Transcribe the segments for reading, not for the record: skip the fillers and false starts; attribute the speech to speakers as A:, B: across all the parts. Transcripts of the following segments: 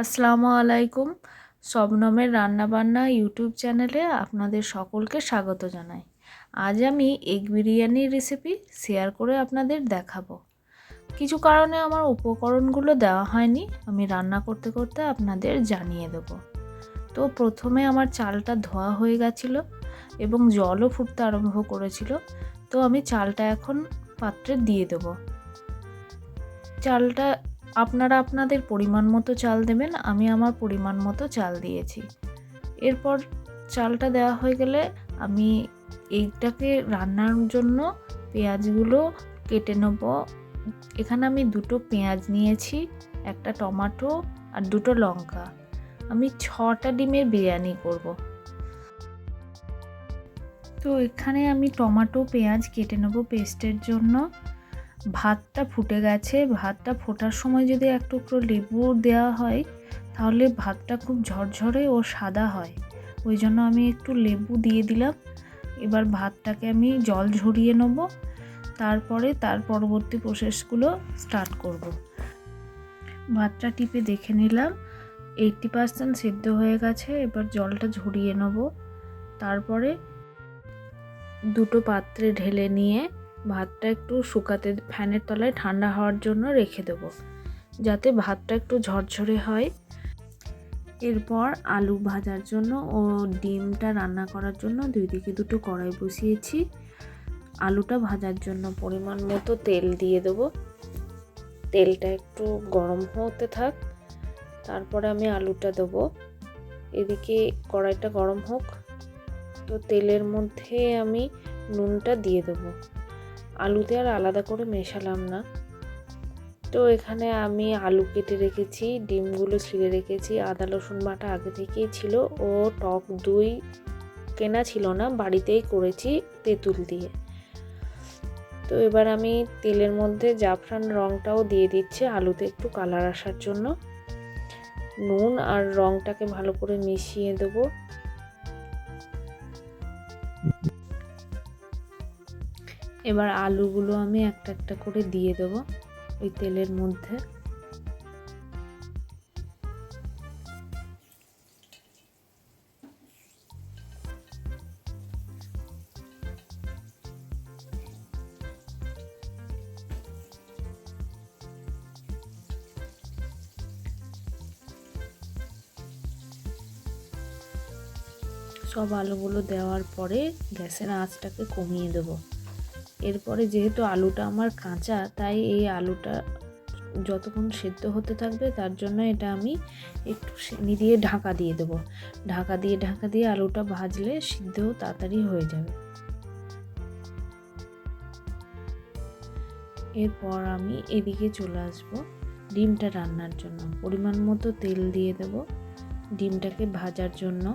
A: আসসালামু আলাইকুম। শবনমের রান্নাবান্না ইউটিউব চ্যানেলে আপনাদের সকলকে স্বাগত জানাই। আজ আমি এগ বিরিয়ানির রেসিপি শেয়ার করে আপনাদের দেখাবো। কিছু কারণে আমার উপকরণগুলো দেওয়া হয়নি, আমি রান্না করতে করতে আপনাদের জানিয়ে দেবো। তো প্রথমে আমার চালটা ধোয়া হয়ে গেছিলো এবং জলও ফুটতে আরম্ভ করেছিল। তো আমি চালটা এখন পাত্রে দিয়ে দেবো। চালটা আপনারা আপনাদের পরিমাণ মতো চাল দেবেন, আমি আমার পরিমাণ মতো চাল দিয়েছি। এরপর চালটা দেওয়া হয়ে গেলে আমি এইটাকে রান্নার জন্য পেঁয়াজগুলো কেটে নেব। এখানে আমি দুটো পেঁয়াজ নিয়েছি, একটা টমেটো আর দুটো লঙ্কা। আমি 6টা ডিমের বিরিয়ানি করব। তো এখানে আমি টমেটো পেঁয়াজ কেটে নেব পেস্টের জন্য। ভাতটা ফুটে গেছে, ভাতটা ফোটার সময় যদি এক টুকরো লেবু দেওয়া হয় তাহলে ভাতটা খুব ঝরঝরে ও সাদা হয়, ওই জন্য আমি একটু লেবু দিয়ে দিলাম। এবার ভাতটাকে আমি জল ঝরিয়ে নেব, তারপরে তার পরবর্তী প্রসেসগুলো স্টার্ট করব। ভাতটা টিপে দেখে নিলাম 80% সেদ্ধ হয়ে গেছে। এবার জলটা ঝরিয়ে নেব, তারপরে দুটো পাত্রে ঢেলে নিয়ে ভাতটা একটু শুকাতে ফ্যানের তলায় ঠান্ডা হওয়ার জন্য রেখে দেবো, যাতে ভাতটা একটু ঝরঝরে হয়। এরপর আলু ভাজার জন্য ও ডিমটা রান্না করার জন্য দুই দিকে দুটো কড়াই বসিয়েছি। আলুটা ভাজার জন্য পরিমাণ মতো তেল দিয়ে দেবো। তেলটা একটু গরম হতে থাক, তারপরে আমি আলুটা দেবো। এদিকে কড়াইটা গরম হোক। তো তেলের মধ্যে আমি নুনটা দিয়ে দেবো। আলুতে আর আলাদা করে মেশালাম না। তো এখানে আমি আলু কেটে রেখেছি, ডিমগুলো ছিঁড়ে রেখেছি, আদা রসুন বাটা আগে থেকেই ছিল, ও টক দই কেনা ছিল না, বাড়িতেই করেছি তেঁতুল দিয়ে। তো এবার আমি তেলের মধ্যে জাফরান রঙটাও দিয়ে দিচ্ছি আলুতে একটু কালার আসার জন্য। নুন আর রঙটাকে ভালো করে মিশিয়ে দেবো। এবার আলুগুলো আমি একটা একটা করে দিয়ে দেব ওই তেলের মধ্যে। সব আলুগুলো দেওয়ার পরে গ্যাসের আঁচটাকে কমিয়ে দেব। এরপরে যেহেতু আলুটা আমার কাঁচা, তাই এই আলুটা যতক্ষণ সেদ্ধ হতে থাকবে তার জন্য এটা আমি একটু চিনি দিয়ে ঢাকা দিয়ে দেবো। ঢাকা দিয়ে আলুটা ভাজলে সিদ্ধ তাড়াতাড়ি হয়ে যাবে। এরপর আমি এদিকে চলে আসবো ডিমটা রান্নার জন্য। পরিমাণ মতো তেল দিয়ে দেব ডিমটাকে ভাজার জন্য।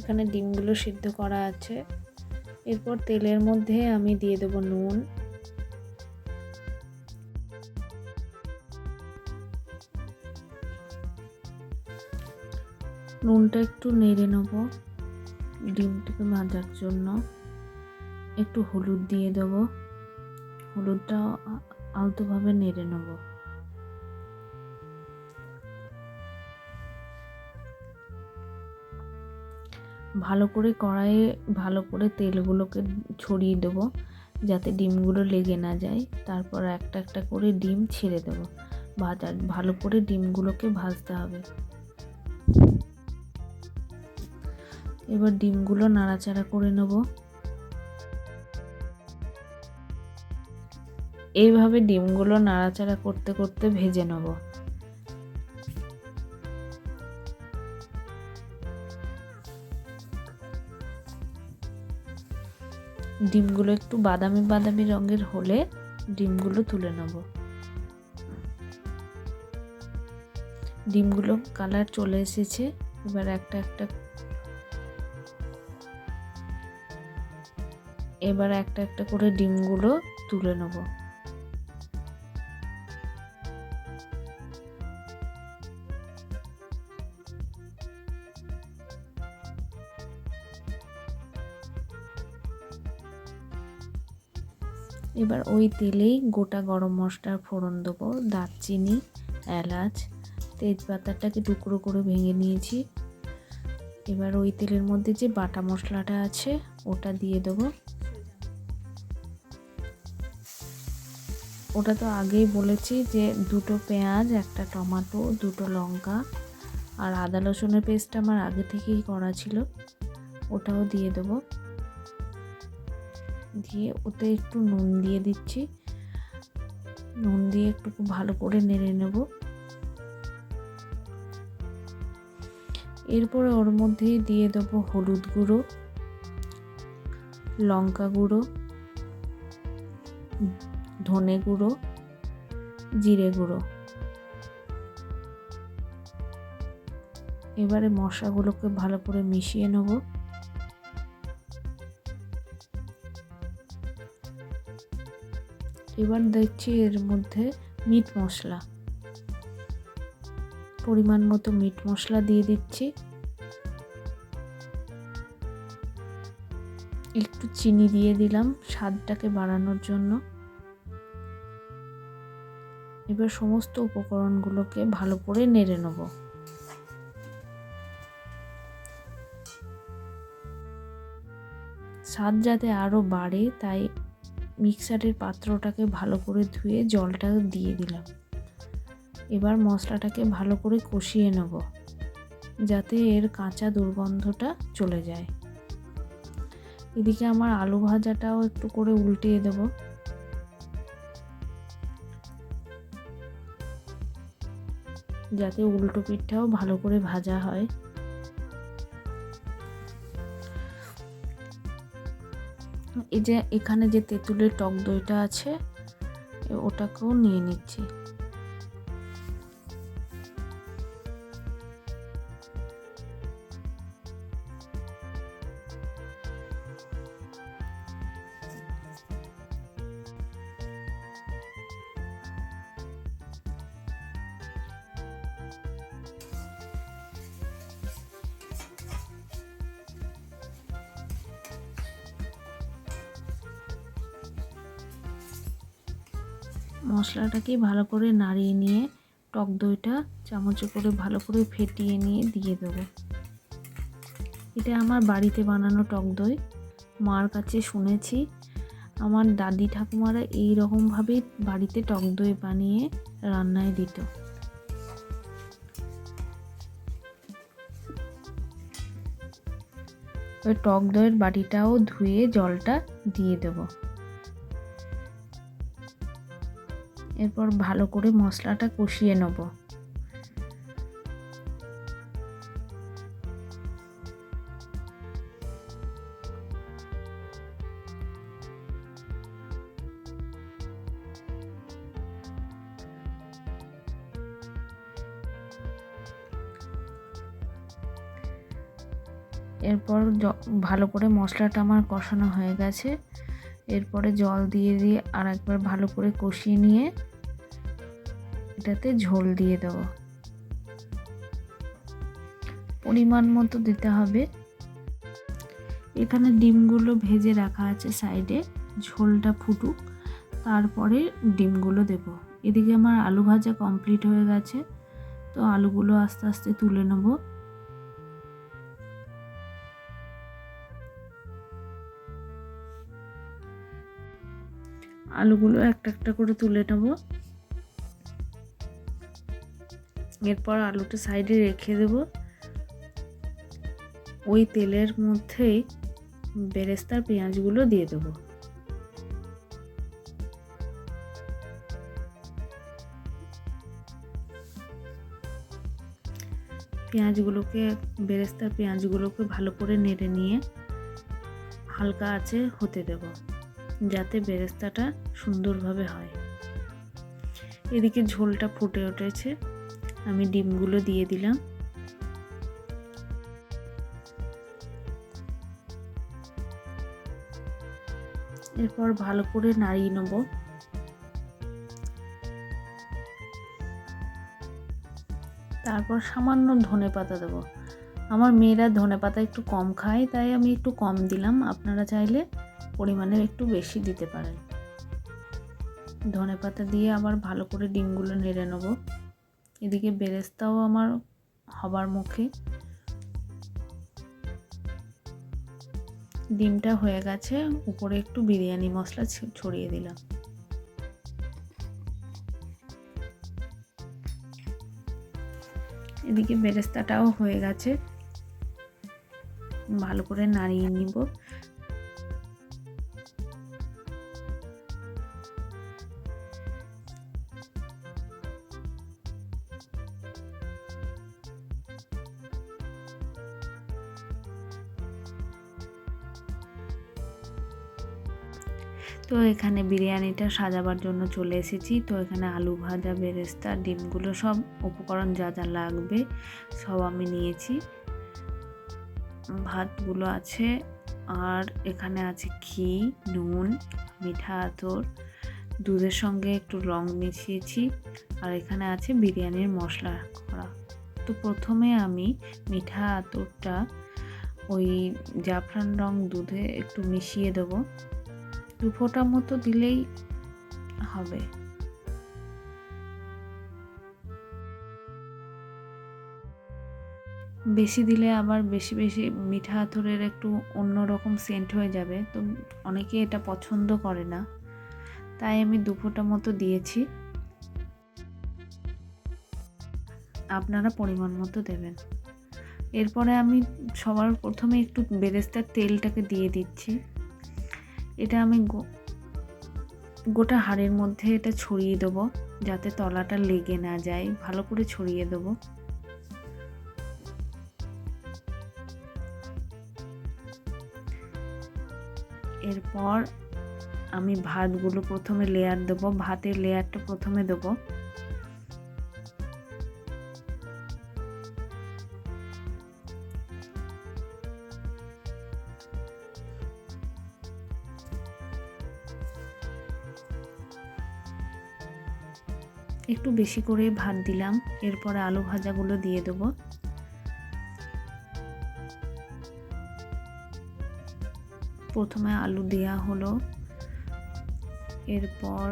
A: এখানে ডিমগুলো সিদ্ধ করা আছে। এরপর তেলের মধ্যে আমি দিয়ে দেব নুন, নুনটা একটু নেড়ে নেব ডিমটাকে ভাজার জন্য। একটু হলুদ দিয়ে দেব, হলুদটা আলতোভাবে নেড়ে নেব। ভালো করে কড়াইয়ে ভালো করে তেলগুলোকে ছড়িয়ে দেব যাতে ডিমগুলো লেগে না যায়। তারপর একটা একটা করে ডিম ছেড়ে দেব। ভালো করে ডিমগুলোকে ভাজতে হবে। এবার ডিমগুলো নাড়াচাড়া করে নেব। এইভাবে ডিমগুলো নাড়াচাড়া করতে করতে ভেজে নেব। ডিমগুলো একটু বাদামি বাদামি রঙের হলে ডিমগুলো তুলে নেব। ডিমগুলো কালার চলে এসেছে। এবার একটা একটা করে ডিমগুলো তুলে নেব। এবার ওই তেলেই গোটা গরম মশলার ফোড়ন দেবো, দারচিনি, এলাচ, তেজপাতাটাকে টুকরো করে ভেঙে নিয়েছি। এবার ওই তেলের মধ্যে যে বাটা মশলাটা আছে ওটা দিয়ে দেবো। ওটা তো আগেই বলেছি যে 2টো পেঁয়াজ, 1টা টমেটো, 2টো লঙ্কা আর আদা রসুনের পেস্ট আমার আগে থেকেই করা ছিল, ওটাও দিয়ে দেবো। দিয়ে ওতে একটু নুন দিয়ে দিচ্ছি, নুন দিয়ে একটু ভালো করে নেড়ে নেব। এরপরে ওর মধ্যেই দিয়ে দেবো হলুদ গুঁড়ো, লঙ্কা গুঁড়ো, ধনে গুঁড়ো, জিরে গুঁড়ো। এবারে মশলাগুলোকে ভালো করে মিশিয়ে নেব। এবার দেখছি এর মধ্যে মিট মশলা, পরিমাণ মতো মিট মশলা দিয়ে দিচ্ছি, একটু চিনি দিয়ে দিলাম স্বাদটাকে বাড়ানোর জন্য। এবার সমস্ত উপকরণগুলোকে ভালো করে নেড়ে নেব। স্বাদ যাতে আরও বাড়ে তাই মিক্সারের পাত্রটাকে ভালো করে ধুয়ে জলটা দিয়ে দিলাম। এবার মশলাটাকে ভালো করে কষিয়ে নেব যাতে এর কাঁচা দুর্গন্ধটা চলে যায়। এদিকে আমার আলু ভাজাটাও একটু করে উল্টিয়ে দেব। যাতে উল্টো পিঠটাও ভালো করে ভাজা হয়। এই যে এখানে যে তেঁতুলের টক দইটা আছে ওটাকেও নিয়ে নিচ্ছি। মশলাটাকে ভালো করে নাড়িয়ে নিয়ে টক দইটা চামচে করে ভালো করে ফেটিয়ে নিয়ে দিয়ে দেবো। এটা আমার বাড়িতে বানানো টক দই। মার কাছে শুনেছি আমার দাদি ঠাকুমারা এই রকমভাবেই বাড়িতে টক দই বানিয়ে রান্নায় দিত। ওই টক দইয়ের বাটিটাও ধুয়ে জলটা দিয়ে দেবো। এরপর ভালো করে মশলাটা কষিয়ে নেব। এরপর ভালো করে মশলাটা আমার কষানো হয়ে গেছে। এরপরে জল দিয়ে আর একবার ভালো করে কষিয়ে নিয়ে এটাতে ঝোল দিয়ে দেব। পরিমাণ মতো দিতে হবে। এখানে ডিমগুলো ভেজে রাখা আছে সাইডে, ঝোলটা ফুটুক তারপরে ডিমগুলো দেব। এদিকে আমার আলু ভাজা কমপ্লিট হয়ে গেছে, তো আলুগুলো আস্তে আস্তে তুলে নেব। আলুগুলো একটা একটা করে তুলে নেব। এরপর আলুটা সাইডে রেখে দেব। ওই তেলের মধ্যেই বেরেস্তার পেঁয়াজগুলো দিয়ে দেব। বেরেস্তার পেঁয়াজগুলোকে ভালো করে নেড়ে নিয়ে হালকা আঁচে হতে দেব যাতে বেরেস্তাটা সুন্দরভাবে হয়। এদিকে ঝোলটা ফুটে উঠেছে, আমি ডিমগুলো দিয়ে দিলাম। এরপর ভালো করে নাড়িয়ে নেব। তারপর সামান্য ধনেপাতা দেবো। আমার মেয়েরা ধনেপাতা একটু কম খায় তাই আমি একটু কম দিলাম, আপনারা চাইলে পরিমাণে একটু বেশি দিতে পারেন। ধনেপাতা দিয়ে আবার ভালো করে ডিমগুলো নেড়ে নেব। এদিকে বেরেস্তাও আমার হবার মুখে। ডিমটা হয়ে গেছে, উপরে একটু বিরিয়ানি মশলা ছড়িয়ে দিলাম। এদিকে বেরেস্তাটাও হয়ে গেছে, ভালো করে নাড়িয়ে নিব। তো এখানে বিরিয়ানিটা সাজাবার জন্য চলে এসেছি। তো এখানে আলু ভাজা, বেরেস্তা, ডিমগুলো সব উপকরণ যা যা লাগবে সব আমি নিয়েছি। ভাতগুলো আছে, আর এখানে আছে ঘি, নুন, মিঠা আতর, দুধের সঙ্গে একটু রং মিশিয়েছি, আর এখানে আছে বিরিয়ানির মশলা করা। তো প্রথমে আমি মিঠা আতরটা ওই জাফরান রং দুধে একটু মিশিয়ে দেবো। 2 ফোঁটা মতো দিলেই হবে। বেশি দিলে আবার বেশি বেশি মিঠা আতরের একটু অন্যরকম সেন্ট হয়ে যাবে, তো অনেকে এটা পছন্দ করে না, তাই আমি 2 ফোঁটা মতো দিয়েছি। আপনারা পরিমাণ মতো দেবেন। এরপরে আমি সবার প্রথমে একটু বেরেস্তার তেলটাকে দিয়ে দিচ্ছি। এটা আমি গোটা হাঁড়ির মধ্যে এটা ছড়িয়ে দেবো, যাতে তলাটা লেগে না যায়। ভালো করে ছড়িয়ে দেবো। এরপর আমি ভাতগুলো প্রথমে লেয়ার দেবো, ভাতের লেয়ারটা প্রথমে দেবো। একটু বেশি করে ভাত দিলাম। এরপরে আলু ভাজাগুলো দিয়ে দেবো। প্রথমে আলু দেওয়া হলো, এরপর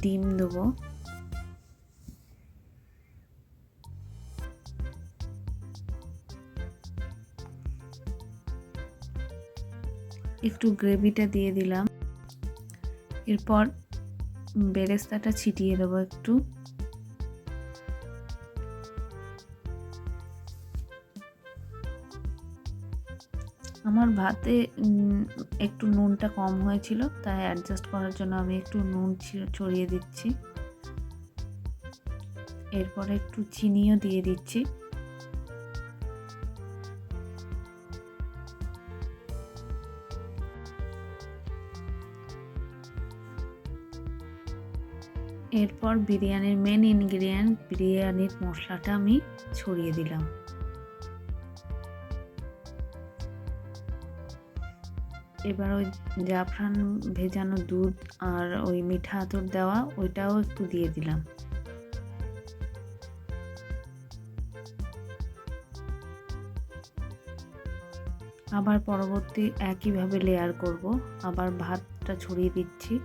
A: ডিম দেবো। একটু গ্রেভিটা দিয়ে দিলাম। এরপর বেরেস্তাটা ছিটিয়ে দেবো একটু। আমার ভাতে একটু নুনটা কম হয়েছিল, তাই অ্যাডজাস্ট করার জন্য আমি একটু নুন ছড়িয়ে দিচ্ছি। এরপরে একটু চিনিও দিয়ে দিচ্ছি। এরপর বিরিয়ানির মেন ইনগ্রিডিয়েন্ট বিরিয়ানির মশলাটা আমি ছড়িয়ে দিলাম। এবার ওই জাফরান ভেজানো দুধ আর ওই মিঠা আতর দেওয়া ওইটাও একটু দিয়ে দিলাম। আবার পরবর্তী একইভাবে লেয়ার করব। আবার ভাতটা ছড়িয়ে দিচ্ছি।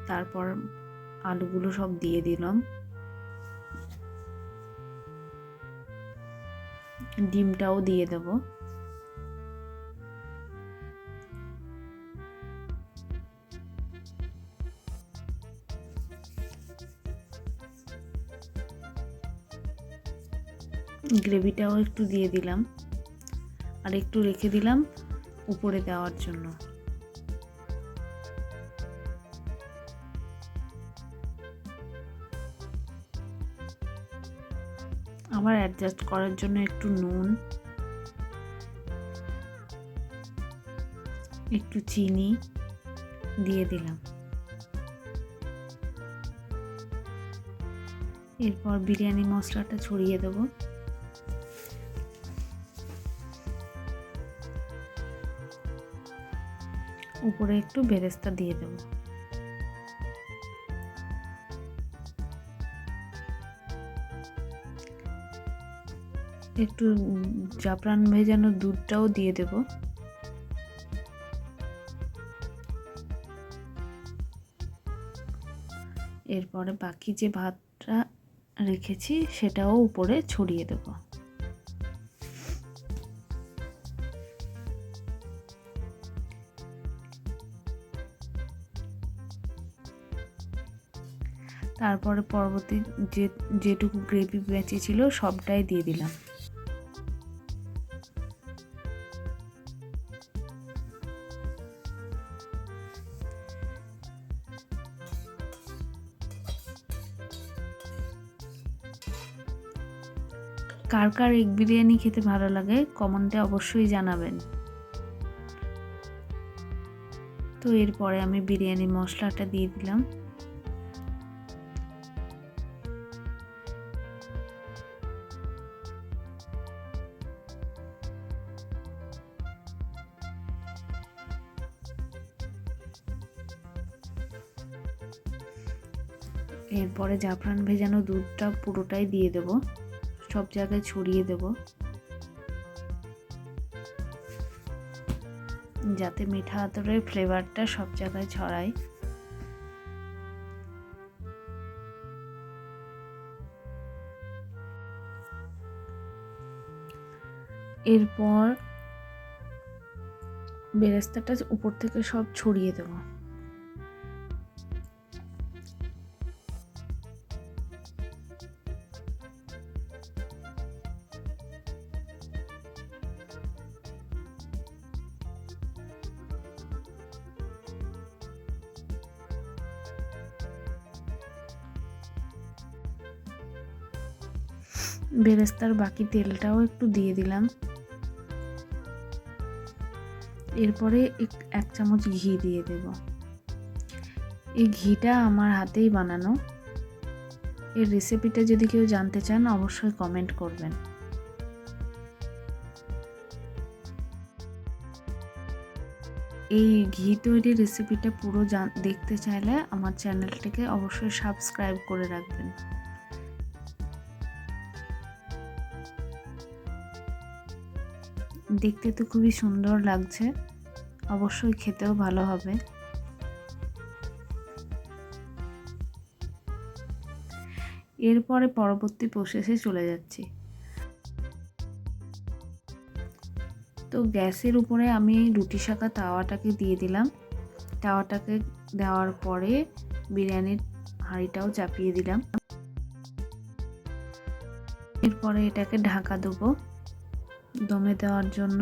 A: তারপর আলুগুলো সব দিয়ে দিলাম। ডিমটাও দিয়ে দেব। গ্রেভিটাও একটু দিয়ে দিলাম, আর একটু রেখে দিলাম উপরে দেওয়ার জন্য। আবার অ্যাডজাস্ট করার জন্য একটু নুন, একটু চিনি দিয়ে দিলাম। এরপর বিরিয়ানি মশলাটা ছড়িয়ে দেব। উপরে একটু বেরেস্তা দিয়ে দেব। একটু জাফরান ভেজানো দুধটাও দিয়ে দেব। এরপরে বাকি যে ভাতটা রেখেছি সেটাও উপরে ছড়িয়ে দেব। তারপরে পরবর্তী যেটুকু গ্রেভি বেঁচে ছিল সবটাই দিয়ে দিলাম। কার কার এগ বিরিয়ানি খেতে ভালো লাগে কমেন্টে অবশ্যই জানাবেন। তো এরপরে আমি বিরিয়ানি মশলাটা দিয়ে দিলাম। এরপরে জাফরান ভেজানো দুধটা পুরোটাই দিয়ে দেব, সব জায়গায় ছড়িয়ে দেব যাতে মিঠা আতরের ফ্লেভারটা সব জায়গায় ছড়ায়। এরপর বেরেস্তাটা উপর থেকে সব ছড়িয়ে দেব। বেরেস্তার বাকি তেলটাও একটু দিয়ে দিলাম। এরপরে 1 চামচ ঘি দিয়ে দেব। এই ঘিটা আমার হাতেই বানানো। এর রেসিপিটা যদি কেউ জানতে চান অবশ্যই কমেন্ট করবেন। এই ঘি তৈরির রেসিপিটা পুরো দেখতে চাইলে আমার চ্যানেলটিকে অবশ্যই সাবস্ক্রাইব করে রাখবেন। দেখতে তো খুবই সুন্দর লাগছে, অবশ্যই খেতেও ভালো হবে। এরপরে পরবর্তী প্রসেসে চলে যাচ্ছি। তো গ্যাসের উপরে আমি রুটি শাকা তাওয়াটাকে দিয়ে দিলাম। তাওয়াটাকে দেওয়ার পরে বিরিয়ানির হাঁড়িটাও চাপিয়ে দিলাম। এরপরে এটাকে ঢাকা দেবো দমে দেওয়ার জন্য।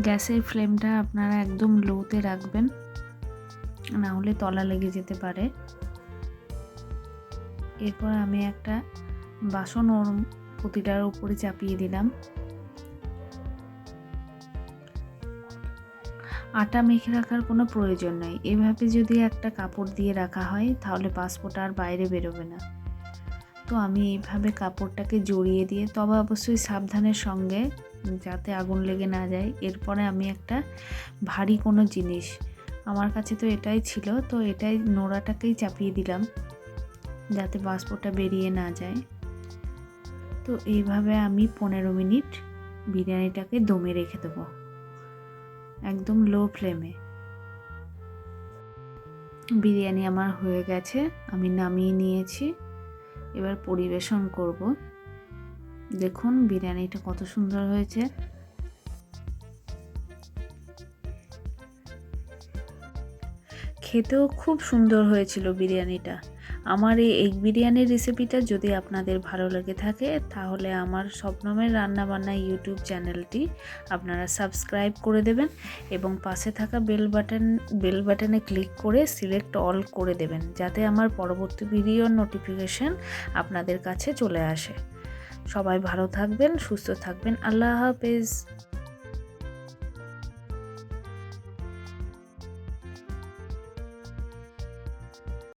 A: গ্যাসের ফ্লেমটা আপনারা একদম লোতে রাখবেন, না হলে তলা লেগে যেতে পারে। এরপর আমি একটা বাসন ওর প্রতিটার উপরে চাপিয়ে দিলাম। আটা মেখে রাখার কোনো প্রয়োজন নেই, এভাবে যদি একটা কাপড় দিয়ে রাখা হয় তাহলে পাসপোর্ট আর বাইরে বেরোবে না। তো আমি এইভাবে কাপড়টাকে জড়িয়ে দিয়ে, তবে অবশ্যই সাবধানের সঙ্গে যাতে আগুন লেগে না যায়। এরপরে আমি একটা ভারী কোনো জিনিস, আমার কাছে তো এটাই ছিল, তো এটাই নোড়াটাকেই চাপিয়ে দিলাম যাতে পাসপোর্টটা বেরিয়ে না যায়। তো এইভাবে আমি 15 মিনিট বিরিয়ানিটাকে দমে রেখে দেবো একদম লো ফ্লেমে। বিরিয়ানি আমার হয়ে গেছে, আমি নামিয়ে নিয়েছি। এবার পরিবেশন করব। দেখুন বিরিয়ানিটা কত সুন্দর হয়েছে। খেতেও খুব সুন্দর হয়েছিল বিরিয়ানিটা। আমার এই এগ বিরিয়ানির রেসিপিটা যদি আপনাদের ভালো লেগে থাকে তাহলে আমার স্বপ্নমের রান্নাবান্না ইউটিউব চ্যানেলটি আপনারা সাবস্ক্রাইব করে দেবেন এবং পাশে থাকা বেল বাটনে ক্লিক করে সিলেক্ট অল করে দেবেন, যাতে আমার পরবর্তী ভিডিওর নোটিফিকেশন আপনাদের কাছে চলে আসে। সবাই ভালো থাকবেন, সুস্থ থাকবেন। আল্লাহ হাফেজ।